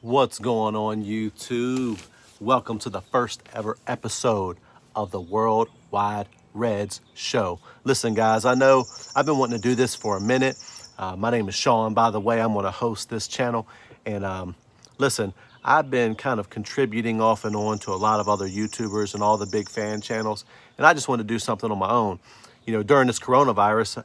What's going on, YouTube? Welcome to the first ever episode of the Worldwide Reds Show. Listen, guys, I know I've been wanting to do this for a minute. My name is Sean, by the way. I'm going to host this channel. And listen, I've been kind of contributing off and on to a lot of other YouTubers and all the big fan channels. And I just want to do something on my own. You know, during this coronavirus,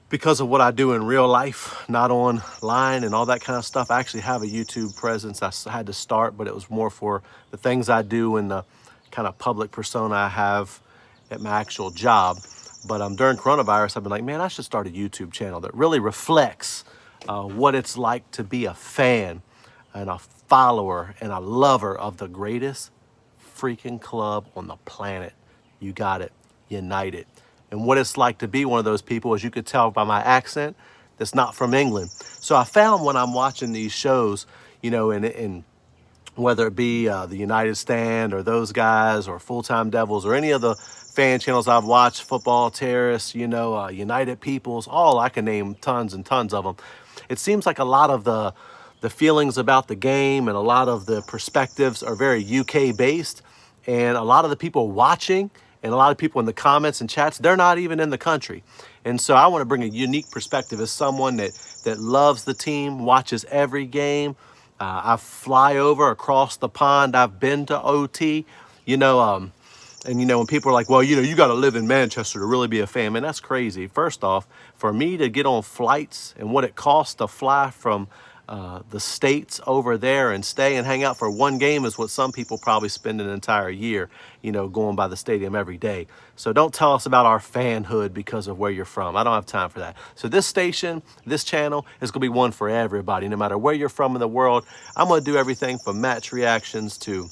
because of what I do in real life, not online and all that kind of stuff, I actually have a YouTube presence. I had to start, but it was more for the things I do and the kind of public persona I have at my actual job. But during coronavirus, I've been like, man, I should start a YouTube channel that really reflects what it's like to be a fan and a follower and a lover of the greatest freaking club on the planet. You got it. United. And what it's like to be one of those people, as you could tell by my accent, that's not from England. So I found when I'm watching these shows, you know, in whether it be the United Stand or those guys or Full Time Devils or any of the fan channels I've watched, Football Terrace, you know, United Peoples, all I can name tons and tons of them. It seems like a lot of the feelings about the game and a lot of the perspectives are very UK based, and a lot of the people watching and a lot of people in the comments and chats, they're not even in the country. And so I want to bring a unique perspective as someone that loves the team, watches every game. I fly over across the pond. I've been to OT, you know, and, you know, when people are like, well, you know, you got to live in Manchester to really be a fan, man, that's crazy. First off, for me to get on flights and what it costs to fly from the States over there and stay and hang out for one game is what some people probably spend an entire year, you know, going by the stadium every day. So don't tell us about our fanhood because of where you're from. I don't have time for that. So this station, this channel is going to be one for everybody, no matter where you're from in the world. I'm going to do everything from match reactions to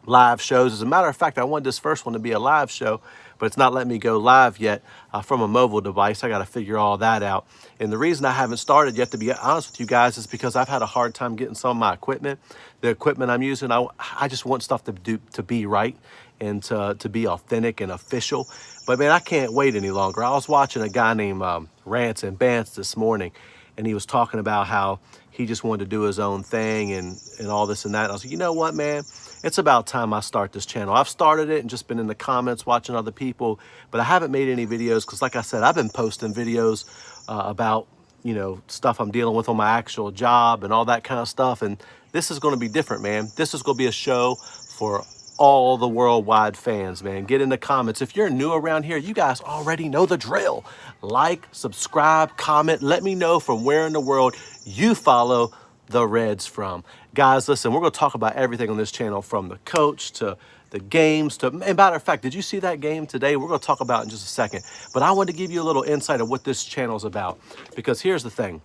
live shows. As a matter of fact, I wanted this first one to be a live show, but it's not letting me go live yet from a mobile device. I got to figure all that out. And the reason I haven't started yet, to be honest with you guys, is because I've had a hard time getting some of my equipment. The equipment I'm using, I just want stuff to be right and to be authentic and official. But man, I can't wait any longer. I was watching a guy named Rants and Bants this morning, and he was talking about how he just wanted to do his own thing and all this and that. And I was like, you know what, man? It's about time I start this channel. I've started it and just been in the comments watching other people, but I haven't made any videos because, like I said, I've been posting videos about, you know, stuff I'm dealing with on my actual job and all that kind of stuff. And this is going to be different, man. This is going to be a show for all the worldwide fans, man. Get in the comments. If you're new around here, you guys already know the drill. Like, subscribe, comment. Let me know from where in the world you follow the Reds from. Guys, listen, we're going to talk about everything on this channel, from the coach to the games to, and matter of fact, did you see that game today? We're going to talk about it in just a second. But I want to give you a little insight of what this channel is about, because here's the thing.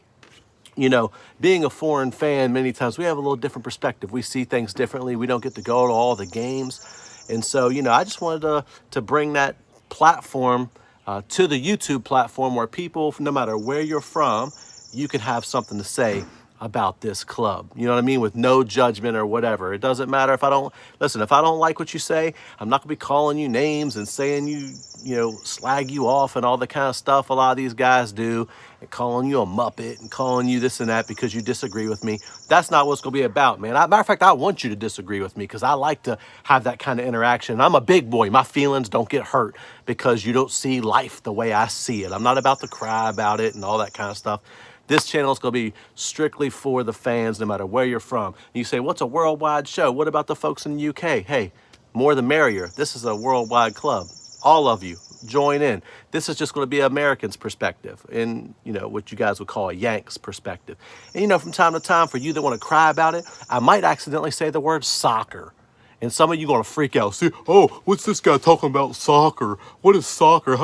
You know, being a foreign fan, many times we have a little different perspective. We see things differently. We don't get to go to all the games. And so, you know, I just wanted to bring that platform to the YouTube platform where people, no matter where you're from, you can have something to say about this club. You know what I mean? With no judgment or whatever. It doesn't matter if I don't like what you say, I'm not gonna be calling you names and saying you know, slag you off and all the kind of stuff a lot of these guys do, and calling you a Muppet and calling you this and that because you disagree with me. That's not what it's gonna be about, man. Matter of fact, I want you to disagree with me because I like to have that kind of interaction. I'm a big boy. My feelings don't get hurt because you don't see life the way I see it. I'm not about to cry about it and all that kind of stuff. This channel is going to be strictly for the fans, no matter where you're from. You say, what's a worldwide show? What about the folks in the UK? Hey, more the merrier. This is a worldwide club. All of you, join in. This is just going to be Americans' perspective and, you know, what you guys would call a Yanks perspective. And, you know, from time to time, for you that want to cry about it, I might accidentally say the word soccer. And some of you going to freak out. See, oh, what's this guy talking about soccer? What is soccer?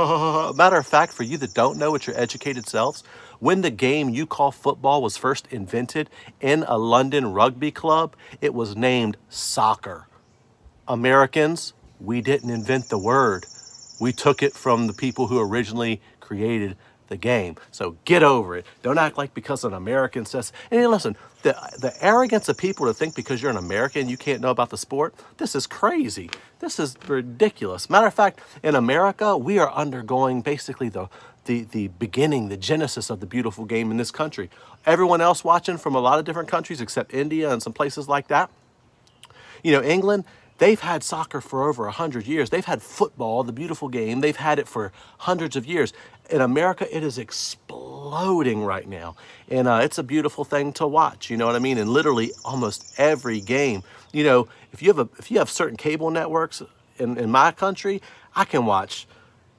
Matter of fact, for you that don't know, with your educated selves, when the game you call football was first invented in a London rugby club, it was named soccer. Americans, we didn't invent the word. We took it from the people who originally created the game. So get over it. Don't act like because an American says, and listen, the arrogance of people to think because you're an American you can't know about the sport, this is crazy. This is ridiculous. Matter of fact, in America, we are undergoing basically the the beginning, the genesis of the beautiful game in this country. Everyone else watching from a lot of different countries except India and some places like that. You know, England, they've had soccer for over 100 years. They've had football, the beautiful game. They've had it for hundreds of years. In America, it is exploding right now. And it's a beautiful thing to watch, you know what I mean? And literally almost every game, you know, if you have certain cable networks in my country, I can watch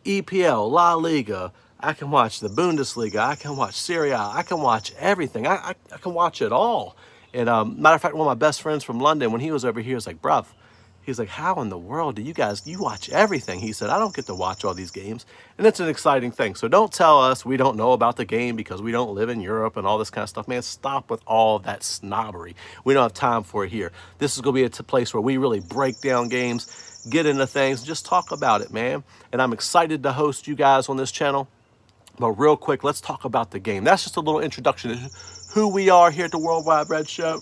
EPL, La Liga, I can watch the Bundesliga, I can watch Serie A, I can watch everything. I can watch it all. And matter of fact, one of my best friends from London, when he was over here, was like, bruv, he's like, how in the world do you watch everything? He said, I don't get to watch all these games. And it's an exciting thing. So don't tell us we don't know about the game because we don't live in Europe and all this kind of stuff. Man, stop with all that snobbery. We don't have time for it here. This is going to be a place where we really break down games, get into things, just talk about it, man. And I'm excited to host you guys on this channel. But real quick, let's talk about the game. That's just a little introduction to who we are here at the World Wide Red Show,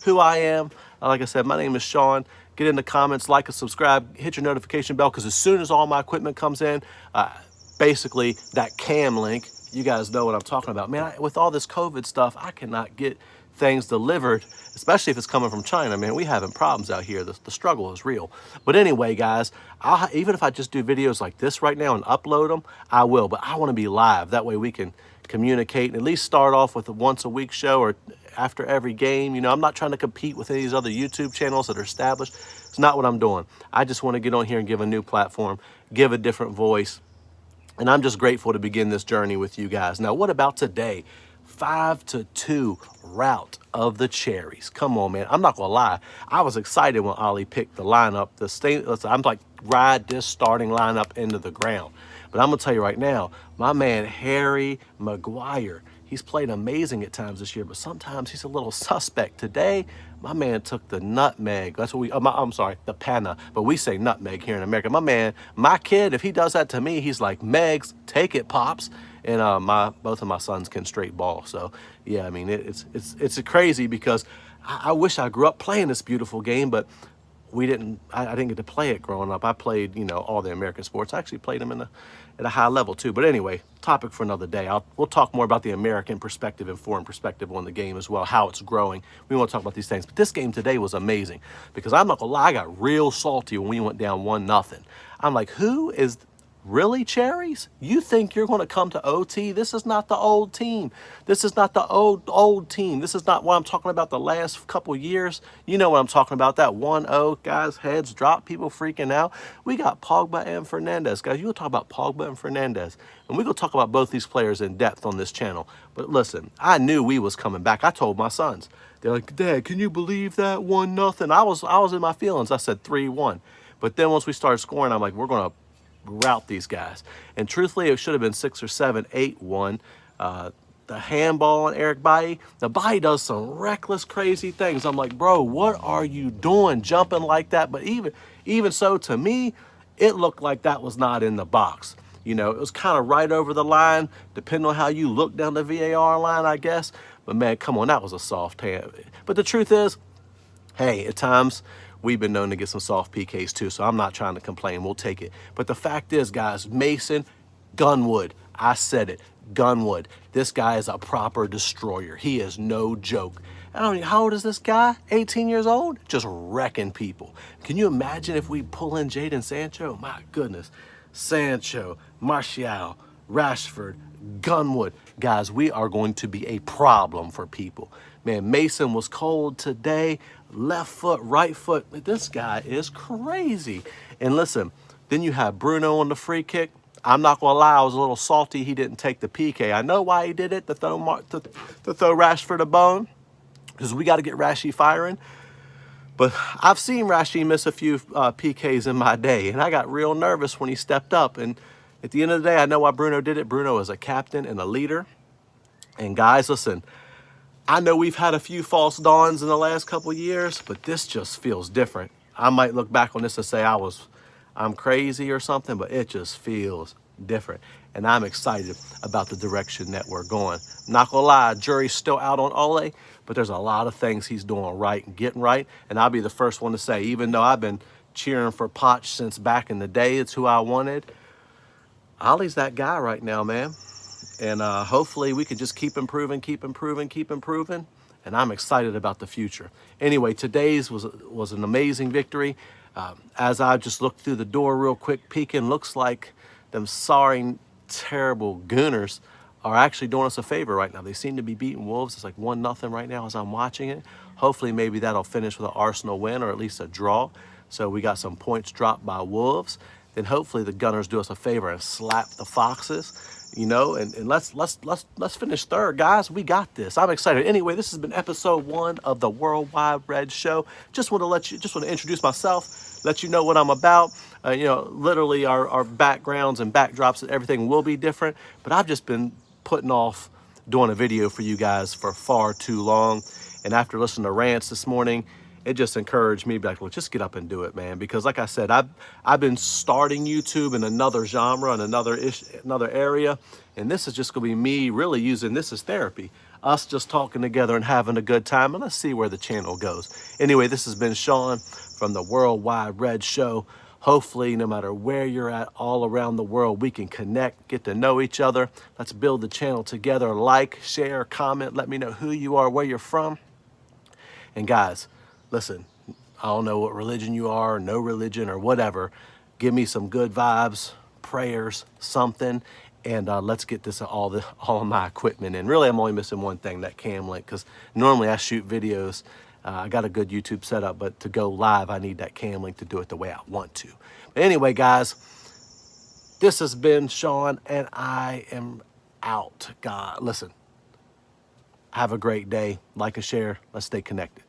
who I am. Like I said, my name is Sean. Get in the comments, like and subscribe, hit your notification bell, because as soon as all my equipment comes in, basically that cam link, you guys know what I'm talking about. Man, with all this COVID stuff, I cannot get things delivered, especially if it's coming from China. Man, we having problems out here. The struggle is real. But anyway, guys, even if I just do videos like this right now and upload them, I will. But I want to be live. That way we can communicate and at least start off with a once a week show or after every game. You know, I'm not trying to compete with any of these other YouTube channels that are established. It's not what I'm doing. I just want to get on here and give a new platform, give a different voice. And I'm just grateful to begin this journey with you guys. Now, what about today? 5-2 rout of the Cherries. Come on, man. I'm not going to lie. I was excited when Ollie picked the lineup. I'm like, ride this starting lineup into the ground. But I'm going to tell you right now, my man Harry Maguire, he's played amazing at times this year, but sometimes he's a little suspect. Today, my man took the nutmeg. That's what I'm sorry, the panna, but we say nutmeg here in America. My kid, if he does that to me, he's like, Megs, take it, Pops. And both of my sons can straight ball. So yeah, I mean, it's crazy because I wish I grew up playing this beautiful game, but I didn't get to play it growing up. I played, you know, all the American sports. I actually played them at a high level too. But anyway, topic for another day. We'll talk more about the American perspective and foreign perspective on the game as well, how it's growing. We want to talk about these things. But this game today was amazing because I'm not gonna lie, I got real salty when we went down 1-0. I'm like, who is really, Cherries? You think you're going to come to OT? This is not the old team. This is not the old team. This is not what I'm talking about the last couple years. You know what I'm talking about. That 1-0, guys, heads drop, people freaking out. We got Pogba and Fernandez. Guys, you will talk about Pogba and Fernandez. And we're going to talk about both these players in depth on this channel. But listen, I knew we was coming back. I told my sons. They're like, Dad, can you believe that 1-0? I was in my feelings. I said 3-1. But then once we started scoring, I'm like, we're going to route these guys. And truthfully, it should have been 6 or 7, 8-1. The handball on Eric Bailly. The Bailly does some reckless, crazy things. I'm like, bro, what are you doing jumping like that? But even so, to me, it looked like that was not in the box. You know, it was kind of right over the line, depending on how you look down the VAR line, I guess. But man, come on, that was a soft hand. But the truth is, hey, at times, we've been known to get some soft PKs too, so I'm not trying to complain. We'll take it. But the fact is, guys, Mason Gunwood, I said it, Gunwood. This guy is a proper destroyer. He is no joke. I don't know, how old is this guy? 18 years old? Just wrecking people. Can you imagine if we pull in Jadon Sancho? My goodness. Sancho, Martial, Rashford, Gunwood. Guys, we are going to be a problem for people. Man, Mason was cold today. Left foot, right foot. This guy is crazy. And listen, then you have Bruno on the free kick. I'm not going to lie, I was a little salty he didn't take the PK. I know why he did it, to throw Rashford a bone, because we got to get Rashi firing. But I've seen Rashi miss a few PKs in my day, and I got real nervous when he stepped up. And at the end of the day, I know why Bruno did it. Bruno is a captain and a leader. And guys, listen, I know we've had a few false dawns in the last couple of years, but this just feels different. I might look back on this and say I'm crazy or something, but it just feels different. And I'm excited about the direction that we're going. Not gonna lie, jury's still out on Ole, but there's a lot of things he's doing right and getting right. And I'll be the first one to say, even though I've been cheering for Poch since back in the day, it's who I wanted. Ole's that guy right now, man. And hopefully we can just keep improving, keep improving, keep improving. And I'm excited about the future. Anyway, today's was an amazing victory. As I just looked through the door real quick, peeking, looks like them sorry, terrible Gooners are actually doing us a favor right now. They seem to be beating Wolves. It's like 1-0 right now as I'm watching it. Hopefully maybe that'll finish with an Arsenal win or at least a draw. So we got some points dropped by Wolves. Then hopefully the Gunners do us a favor and slap the Foxes, you know, and let's finish third, guys. We got this. I'm excited. Anyway, this has been episode 1 of the Worldwide Red Show. Just want to introduce myself, let you know what I'm about. You know, literally our backgrounds and backdrops and everything will be different, but I've just been putting off doing a video for you guys for far too long. And after listening to rants this morning, it just encouraged me to be like, well, just get up and do it, man. Because like I said, I've been starting YouTube in another genre and another area. And this is just gonna be me really using this as therapy. Us just talking together and having a good time. And let's see where the channel goes. Anyway, this has been Sean from the Worldwide Red Show. Hopefully, no matter where you're at all around the world, we can connect, get to know each other. Let's build the channel together. Like, share, comment. Let me know who you are, where you're from. And guys, listen, I don't know what religion you are, no religion or whatever. Give me some good vibes, prayers, something, and let's get this all of my equipment in. Really, I'm only missing one thing, that cam link, because normally I shoot videos. I got a good YouTube setup, but to go live, I need that cam link to do it the way I want to. But anyway, guys, this has been Sean, and I am out. God, listen, have a great day. Like and share. Let's stay connected.